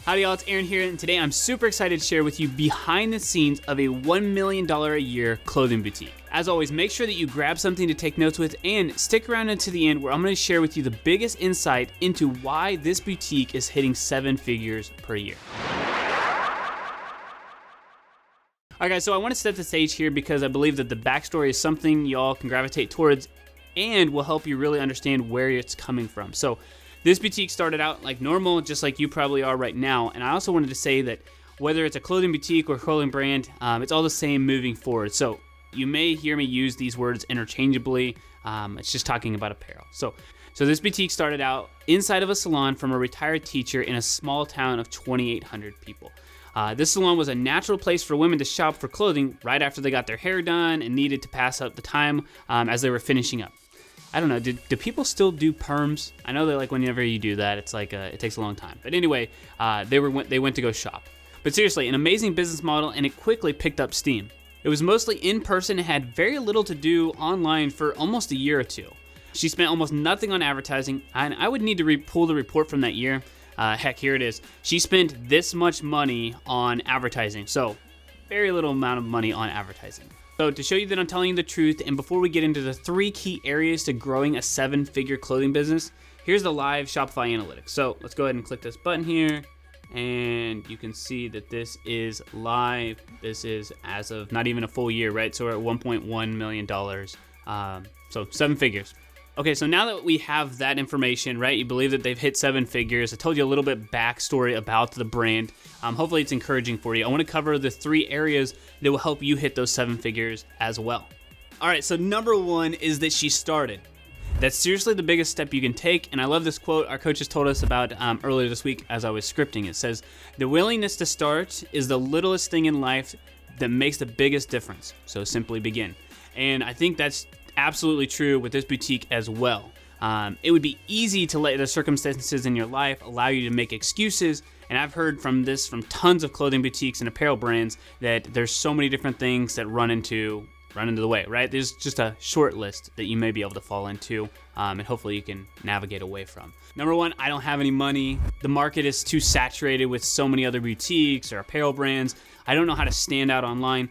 Howdy y'all, it's Aaron here, and today I'm super excited to share with you behind the scenes of a $1 million a year clothing boutique. As always, make sure that you grab something to take notes with and stick around until the end where I'm going to share with you the biggest insight into why this boutique is hitting 7 figures per year. Alright guys, so I want to set the stage here because I believe that the backstory is something y'all can gravitate towards and will help you really understand where it's coming from. So this boutique started out like normal, just like you probably are right now. And I also wanted to say that whether it's a clothing boutique or clothing brand, it's all the same moving forward. So you may hear me use these words interchangeably. It's just talking about apparel. So this boutique started out inside of a salon from a retired teacher in a small town of 2,800 people. This salon was a natural place for women to shop for clothing right after they got their hair done and needed to pass up the time as they were finishing up. I don't know, do people still do perms? I know that like whenever you do that, it's like it takes a long time. But anyway, they went to go shop. But seriously, an amazing business model, and it quickly picked up steam. It was mostly in person and had very little to do online for almost a year or two. She spent almost nothing on advertising, and I would need to pull the report from that year. Heck, here it is. She spent this much money on advertising, so very little amount of money on advertising. So to show you that I'm telling you the truth, and before we get into the 3 key areas to growing a 7-figure clothing business, here's the live Shopify analytics. So let's go ahead and click this button here, and you can see that this is live. This is as of not even a full year, right? So we're at $1.1 million. So 7 figures. Okay, so now that we have that information, right, you believe that they've hit 7 figures. I told you a little bit backstory about the brand. Hopefully it's encouraging for you. I want to cover the 3 areas that will help you hit those 7 figures as well. All right, so number 1 is that she started. That's seriously the biggest step you can take, and I love this quote our coaches told us about earlier this week as I was scripting. It says, "The willingness to start is the littlest thing in life that makes the biggest difference, so simply begin." And I think that's absolutely true with this boutique as well. It would be easy to let the circumstances in your life allow you to make excuses, and I've heard from tons of clothing boutiques and apparel brands that there's so many different things that run into the way, right? There's just a short list that you may be able to fall into, and hopefully you can navigate away from. Number 1, I don't have any money. The market is too saturated with so many other boutiques or apparel brands. I don't know how to stand out online.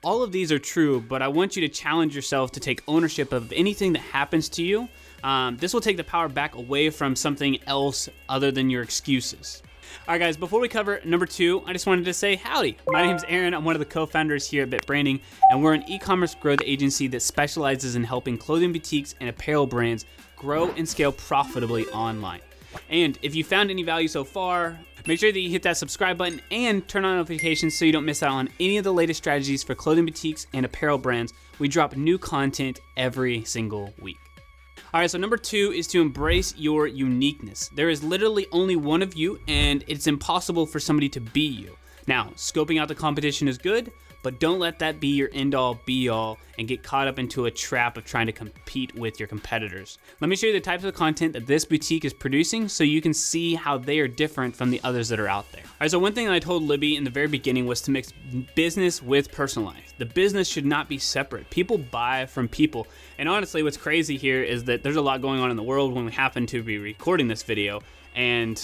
All of these are true, but I want you to challenge yourself to take ownership of anything that happens to you. This will take the power back away from something else other than your excuses. All right, guys, before we cover number 2, I just wanted to say howdy. My name's Aaron. I'm one of the co-founders here at Bit Branding, and we're an e-commerce growth agency that specializes in helping clothing boutiques and apparel brands grow and scale profitably online. And if you found any value so far, make sure that you hit that subscribe button and turn on notifications so you don't miss out on any of the latest strategies for clothing boutiques and apparel brands. We drop new content every single week. All right, so number 2 is to embrace your uniqueness. There is literally only one of you, and it's impossible for somebody to be you. Now, scoping out the competition is good, but don't let that be your end-all, be-all, and get caught up into a trap of trying to compete with your competitors. Let me show you the types of content that this boutique is producing so you can see how they are different from the others that are out there. All right, so one thing that I told Libby in the very beginning was to mix business with personal life. The business should not be separate. People buy from people. And honestly, what's crazy here is that there's a lot going on in the world when we happen to be recording this video. And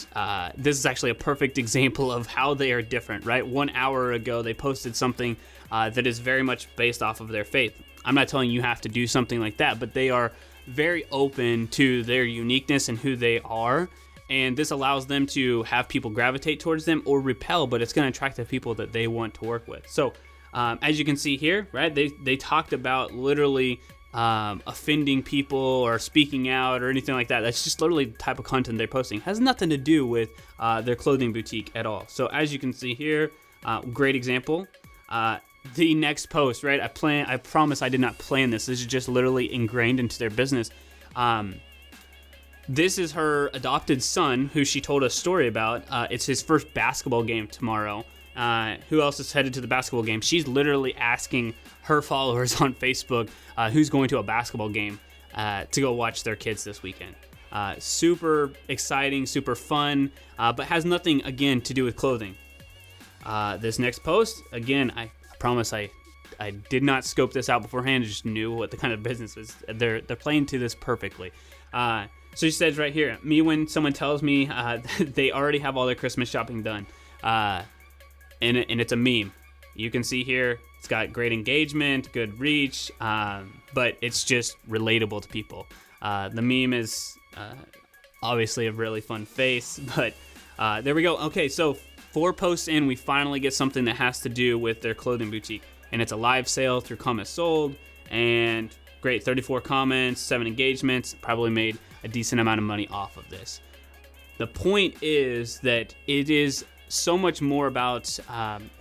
this is actually a perfect example of how they are different, right? 1 hour ago, they posted something that is very much based off of their faith. I'm not telling you have to do something like that, but they are very open to their uniqueness and who they are. And this allows them to have people gravitate towards them or repel, but it's going to attract the people that they want to work with. So as you can see here, right, they talked about literally offending people or speaking out or anything like that. That's just literally the type of content they're posting. It has nothing to do with their clothing boutique at all. So as you can see here, great example. The next post, right? I promise I did not plan this. This is just literally ingrained into their business. This is her adopted son, who she told a story about. It's his first basketball game tomorrow. Who else is headed to the basketball game? She's literally asking her followers on Facebook who's going to a basketball game to go watch their kids this weekend. Super exciting, super fun, but has nothing, again, to do with clothing. This next post, again, I promise I did not scope this out beforehand. I just knew what the kind of business is. They're playing to this perfectly. So she says right here, me when someone tells me they already have all their Christmas shopping done, and it's a meme. You can see here, it's got great engagement, good reach, but it's just relatable to people. The meme is obviously a really fun face, but there we go. Okay, so 4 posts in, we finally get something that has to do with their clothing boutique, and it's a live sale through comments sold, and great, 34 comments, 7 engagements, probably made a decent amount of money off of this. The point is that it is so much more about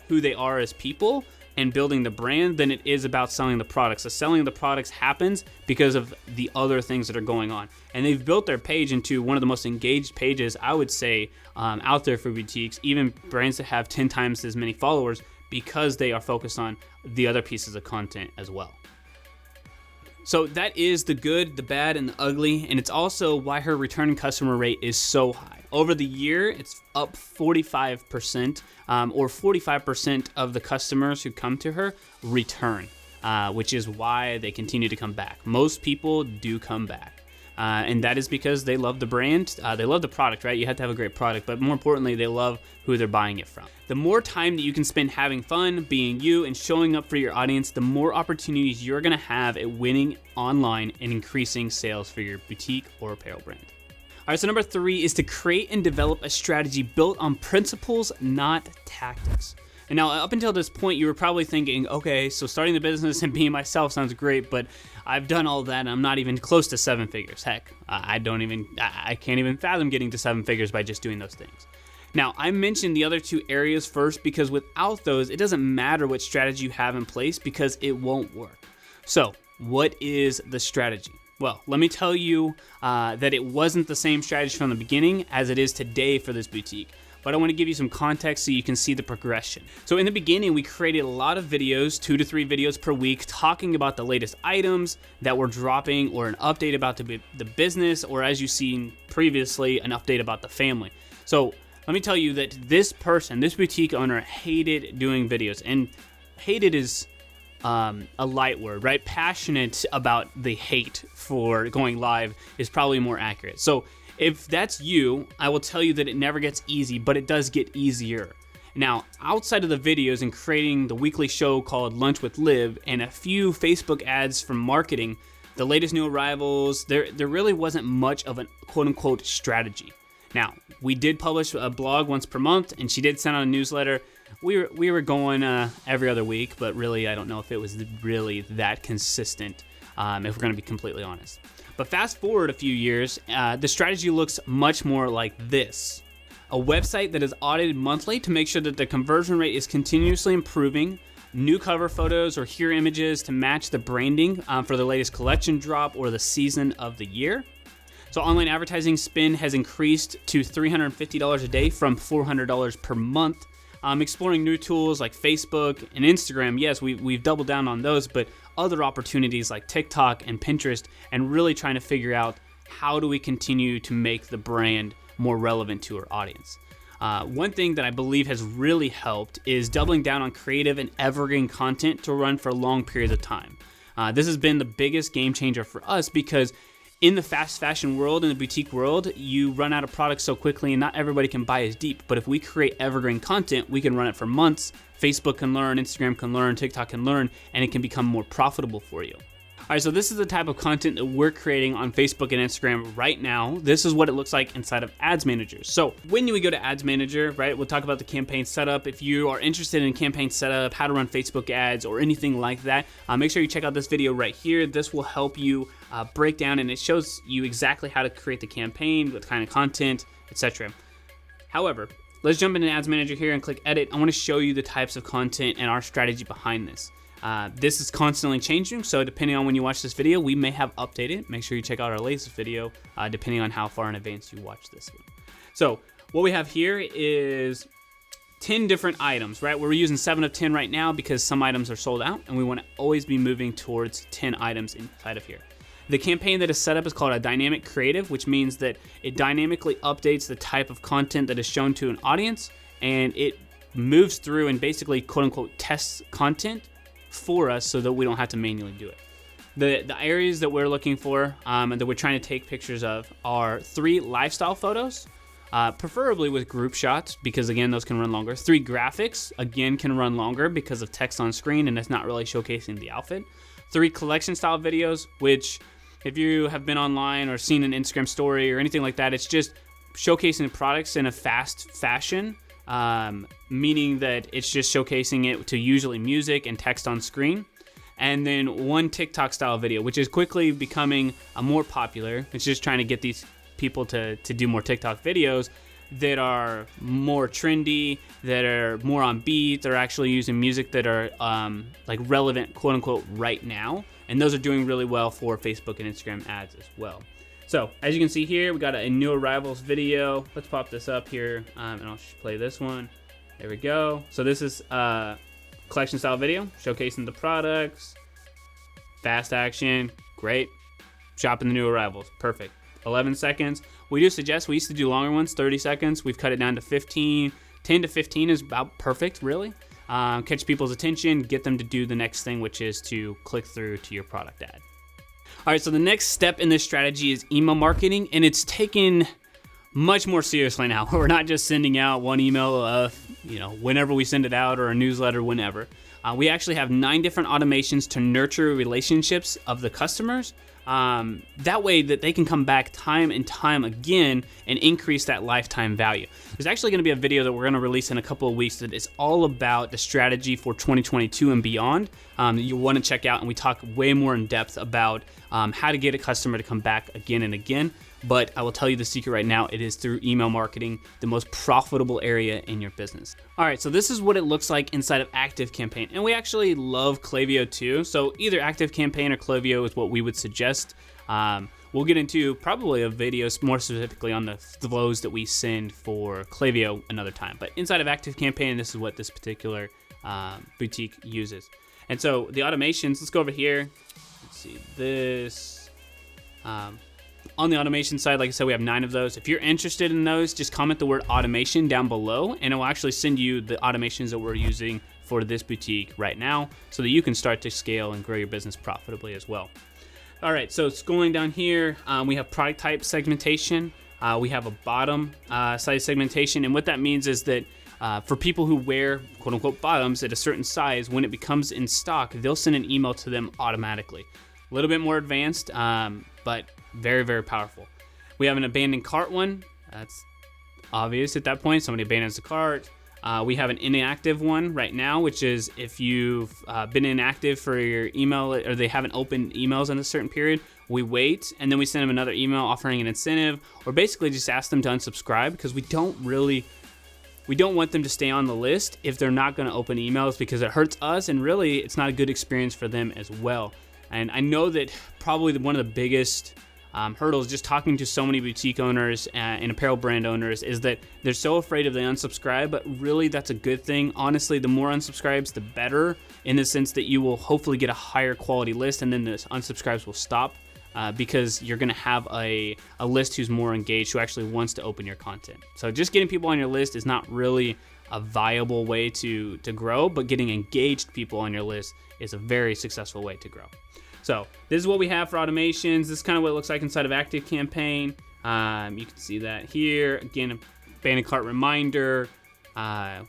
who they are as people and building the brand than it is about selling the products. So selling the products happens because of the other things that are going on. And they've built their page into one of the most engaged pages, I would say, out there for boutiques, even brands that have 10 times as many followers, because they are focused on the other pieces of content as well. So that is the good, the bad, and the ugly, and it's also why her return customer rate is so high. Over the year, it's up 45%, or 45% of the customers who come to her return, which is why they continue to come back. Most people do come back. And that is because they love the brand, they love the product, right? You have to have a great product, but more importantly, they love who they're buying it from. The more time that you can spend having fun, being you, and showing up for your audience, the more opportunities you're gonna have at winning online and increasing sales for your boutique or apparel brand. All right, so number 3 is to create and develop a strategy built on principles, not tactics. And now, up until this point, you were probably thinking, okay, so starting the business and being myself sounds great, but I've done all that and I'm not even close to 7 figures. Heck, I can't even fathom getting to 7 figures by just doing those things. Now, I mentioned the other 2 areas first because without those, it doesn't matter what strategy you have in place because it won't work. So, what is the strategy? Well, let me tell you that it wasn't the same strategy from the beginning as it is today for this boutique. But I want to give you some context so you can see the progression. So in the beginning, we created a lot of videos, 2 to 3 videos per week, talking about the latest items that we're dropping or an update about the business, or as you've seen previously, an update about the family. So let me tell you that this boutique owner hated doing videos, and hated is a light word, right? Passionate about the hate for going live is probably more accurate. So if that's you, I will tell you that it never gets easy, but it does get easier. Now, outside of the videos and creating the weekly show called Lunch with Liv and a few Facebook ads from marketing, the latest new arrivals, there really wasn't much of a quote-unquote strategy. Now, we did publish a blog once per month, and she did send out a newsletter. We were going every other week, but really, I don't know if it was really that consistent, if we're going to be completely honest. But fast forward a few years, the strategy looks much more like this. A website that is audited monthly to make sure that the conversion rate is continuously improving, new cover photos or hero images to match the branding for the latest collection drop or the season of the year. So online advertising spend has increased to $350 a day from $400 per month. Exploring new tools like Facebook and Instagram. Yes, we've doubled down on those, but other opportunities like TikTok and Pinterest, and really trying to figure out how do we continue to make the brand more relevant to our audience. One thing that I believe has really helped is doubling down on creative and evergreen content to run for long periods of time. This has been the biggest game changer for us because in the fast fashion world, in the boutique world, you run out of products so quickly and not everybody can buy as deep. But if we create evergreen content, we can run it for months. Facebook can learn, Instagram can learn, TikTok can learn, and it can become more profitable for you. All right, so this is the type of content that we're creating on Facebook and Instagram right now. This is what it looks like inside of Ads Manager. So when we go to Ads Manager, right, we'll talk about the campaign setup. If you are interested in campaign setup, how to run Facebook ads or anything like that, make sure you check out this video right here. This will help you break down, and it shows you exactly how to create the campaign, what kind of content, etc. However, let's jump into Ads Manager here and click Edit. I want to show you the types of content and our strategy behind this. This is constantly changing, so depending on when you watch this video, we may have updated. Make sure you check out our latest video, depending on how far in advance you watch this one. So what we have here is 10 different items, right? We're using 7 of 10 right now because some items are sold out, and we want to always be moving towards 10 items inside of here. The campaign that is set up is called a dynamic creative, which means that it dynamically updates the type of content that is shown to an audience, and it moves through and basically quote-unquote tests content for us so that we don't have to manually do it. The areas that we're looking for and that we're trying to take pictures of are 3 lifestyle photos, preferably with group shots, because again, those can run longer. 3 graphics, again, can run longer because of text on screen and it's not really showcasing the outfit. 3 collection style videos, which if you have been online or seen an Instagram story or anything like that, it's just showcasing products in a fast fashion, meaning that it's just showcasing it to usually music and text on screen. And then 1 TikTok style video, which is quickly becoming more popular. It's just trying to get these people to do more TikTok videos that are more trendy, that are more on beat. They're actually using music that are like relevant, quote unquote, right now. And those are doing really well for Facebook and Instagram ads as well. So as you can see here, we got a new arrivals video. Let's pop this up here and I'll play this one. There we go. So this is collection style video showcasing the products. Fast action, great. Shopping the new arrivals, perfect. 11 seconds. We do suggest, we used to do longer ones, 30 seconds. We've cut it down to 15. 10 to 15 is about perfect, really. Catch people's attention, get them to do the next thing, which is to click through to your product ad. All right, so the next step in this strategy is email marketing, and it's taken much more seriously now. We're not just sending out one email, whenever we send it out, or a newsletter, whenever. We actually have 9 different automations to nurture relationships of the customers. That way that they can come back time and time again and increase that lifetime value. There's actually going to be a video that we're going to release in a couple of weeks that is all about the strategy for 2022 and beyond that you'll want to check out, and we talk way more in depth about how to get a customer to come back again and again. But I will tell you the secret right now, it is through email marketing, the most profitable area in your business. All right, so this is what it looks like inside of ActiveCampaign. And we actually love Klaviyo too. So either ActiveCampaign or Klaviyo is what we would suggest. We'll get into probably a video more specifically on the flows that we send for Klaviyo another time. But inside of ActiveCampaign, this is what this particular boutique uses. And so the automations, let's go over here. Let's see this. On the automation side, like I said, we have 9 of those. If you're interested in those, just comment the word automation down below, and it will actually send you the automations that we're using for this boutique right now so that you can start to scale and grow your business profitably as well. All right, so scrolling down here, we have product type segmentation. We have a bottom size segmentation, and what that means is that for people who wear quote unquote bottoms at a certain size, when it becomes in stock, they'll send an email to them automatically. A little bit more advanced, but very, very powerful. We have an abandoned cart one. That's obvious at that point. Somebody abandons the cart. We have an inactive one right now, which is if you've been inactive for your email or they haven't opened emails in a certain period, we wait and then we send them another email offering an incentive, or basically just ask them to unsubscribe, because we don't want them to stay on the list if they're not going to open emails, because it hurts us and really it's not a good experience for them as well. And I know that probably one of the biggest hurdles just talking to so many boutique owners and apparel brand owners is that they're so afraid of the unsubscribe, but really that's a good thing. Honestly, the more unsubscribes, the better, in the sense that you will hopefully get a higher quality list, and then the unsubscribes will stop because you're going to have a list who's more engaged, who actually wants to open your content. So just getting people on your list is not really a viable way to grow, but getting engaged people on your list is a very successful way to grow. So this is what we have for automations. This is kind of what it looks like inside of ActiveCampaign. You can see that here. Again, abandoned cart reminder.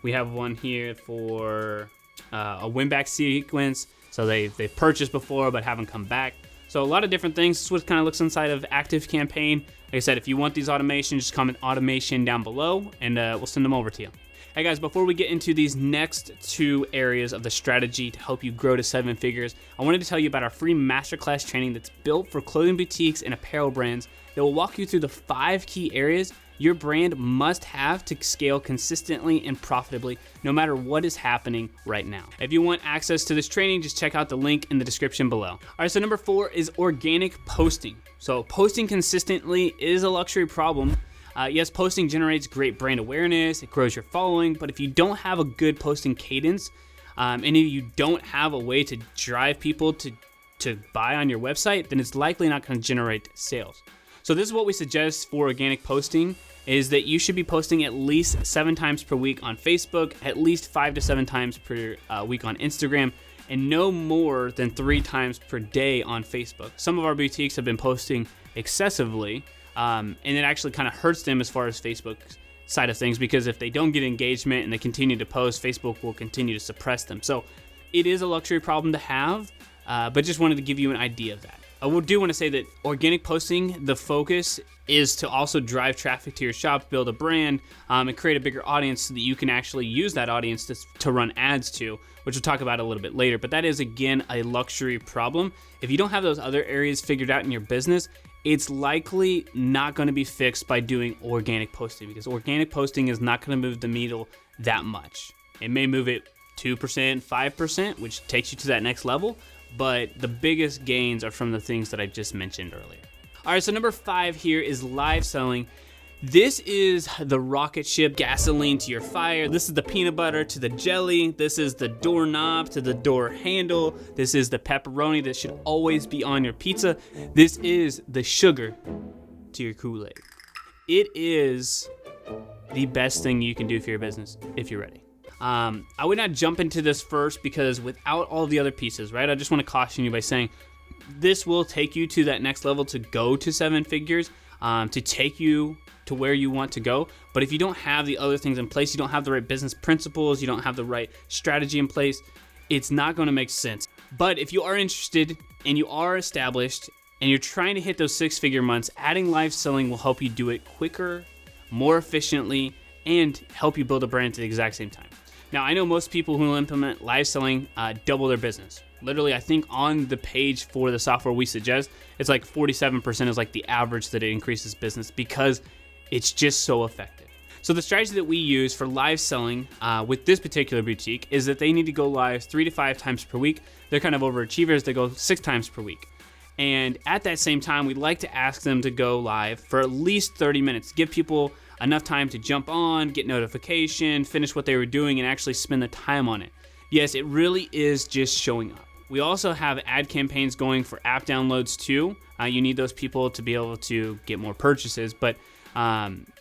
We have one here for a win-back sequence. So they've purchased before but haven't come back. So a lot of different things. This is what it kind of looks inside of ActiveCampaign. Like I said, if you want these automations, just comment automation down below and we'll send them over to you. Hey guys, before we get into these next 2 areas of the strategy to help you grow to 7 figures, I wanted to tell you about our free masterclass training that's built for clothing boutiques and apparel brands that will walk you through the 5 key areas your brand must have to scale consistently and profitably, no matter what is happening right now. If you want access to this training, just check out the link in the description below. All right, so number 4 is organic posting. So posting consistently is a luxury problem. Yes, posting generates great brand awareness, it grows your following, but if you don't have a good posting cadence, and if you don't have a way to drive people to buy on your website, then it's likely not going to generate sales. So this is what we suggest for organic posting, is that you should be posting at least 7 times per week on Facebook, at least 5 to 7 times per week on Instagram, and no more than 3 times per day on Facebook. Some of our boutiques have been posting excessively, and it actually kind of hurts them as far as Facebook side of things, because if they don't get engagement and they continue to post, Facebook will continue to suppress them. So it is a luxury problem to have, but just wanted to give you an idea of that. I do want to say that organic posting, the focus is to also drive traffic to your shop, build a brand, and create a bigger audience so that you can actually use that audience to run ads to, which we'll talk about a little bit later. But that is, again, a luxury problem. If you don't have those other areas figured out in your business, it's likely not going to be fixed by doing organic posting, because organic posting is not going to move the needle that much. It may move it 2%, 5%, which takes you to that next level, but the biggest gains are from the things that I just mentioned earlier. All right, so number 5 here is live selling. This is the rocket ship, gasoline to your fire. This is the peanut butter to the jelly. This is the doorknob to the door handle. This is the pepperoni that should always be on your pizza. This is the sugar to your Kool-Aid. It is the best thing you can do for your business if you're ready. I would not jump into this first, because without all the other pieces, right? I just want to caution you by saying this will take you to that next level, to go to 7 figures, to take you to where you want to go. But if you don't have the other things in place, you don't have the right business principles, you don't have the right strategy in place, it's not going to make sense. But if you are interested and you are established and you're trying to hit those 6-figure months, adding live selling will help you do it quicker, more efficiently, and help you build a brand at the exact same time. Now, I know most people who implement live selling double their business. Literally, I think on the page for the software we suggest, it's like 47% is like the average that it increases business, because it's just so effective. So the strategy that we use for live selling with this particular boutique is that they need to go live 3 to 5 times per week. They're kind of overachievers. They go 6 times per week. And at that same time, we'd like to ask them to go live for at least 30 minutes, give people enough time to jump on, get notification, finish what they were doing, and actually spend the time on it. Yes, it really is just showing up. We also have ad campaigns going for app downloads too. You need those people to be able to get more purchases, but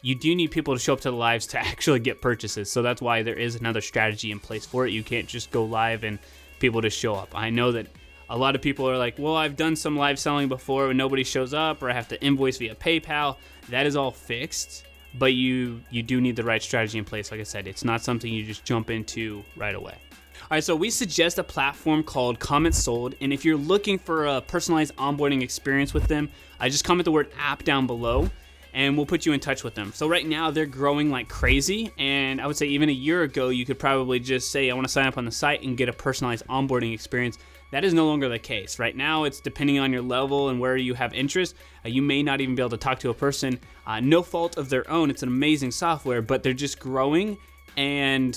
you do need people to show up to the lives to actually get purchases. So that's why there is another strategy in place for it. You can't just go live and people just show up. I know that a lot of people are like, well, I've done some live selling before and nobody shows up, or I have to invoice via PayPal. That is all fixed. But you do need the right strategy in place. Like I said, it's not something you just jump into right away. All right, so we suggest a platform called Comments Sold, and if you're looking for a personalized onboarding experience with them, I just comment the word app down below, and we'll put you in touch with them. So right now, they're growing like crazy, and I would say even a year ago, you could probably just say, I want to sign up on the site and get a personalized onboarding experience. That is no longer the case. Right now, it's depending on your level and where you have interest. You may not even be able to talk to a person. No fault of their own. It's an amazing software, but they're just growing, and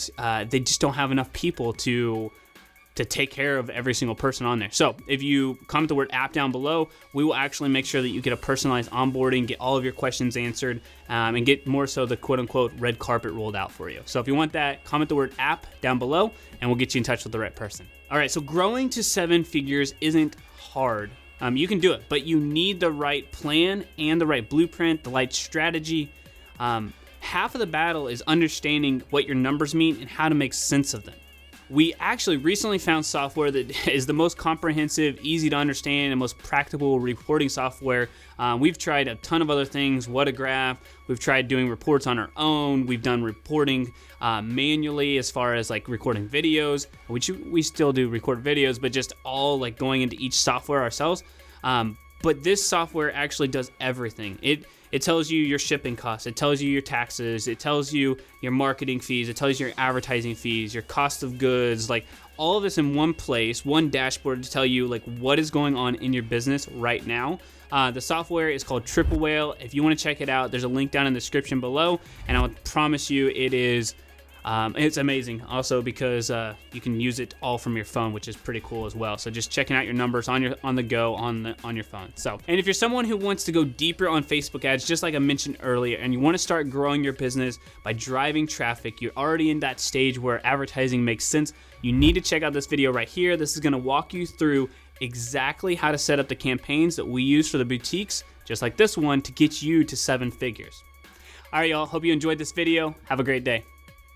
they just don't have enough people to take care of every single person on there. So if you comment the word app down below, we will actually make sure that you get a personalized onboarding, get all of your questions answered, and get more so the quote unquote red carpet rolled out for you. So if you want that, comment the word app down below and we'll get you in touch with the right person. All right, so growing to 7 figures isn't hard. You can do it, but you need the right plan and the right blueprint, the right strategy. Half of the battle is understanding what your numbers mean and how to make sense of them. We actually recently found software that is the most comprehensive, easy to understand, and most practical reporting software. We've tried a ton of other things, Whatagraph. We've tried doing reports on our own. We've done reporting manually as far as like recording videos, which we still do record videos, but just all like going into each software ourselves. But this software actually does everything. It tells you your shipping costs, it tells you your taxes, it tells you your marketing fees, it tells you your advertising fees, your cost of goods, like all of this in one place, one dashboard to tell you like what is going on in your business right now. The software is called Triple Whale. If you want to check it out, there's a link down in the description below, and I would promise you it is it's amazing also because you can use it all from your phone, which is pretty cool as well. So just checking out your numbers on the go on your phone. So, and if you're someone who wants to go deeper on Facebook ads, just like I mentioned earlier, and you want to start growing your business by driving traffic, you're already in that stage where advertising makes sense, you need to check out this video right here. This is going to walk you through exactly how to set up the campaigns that we use for the boutiques, just like this one, to get you to 7 figures. All right, y'all. Hope you enjoyed this video. Have a great day.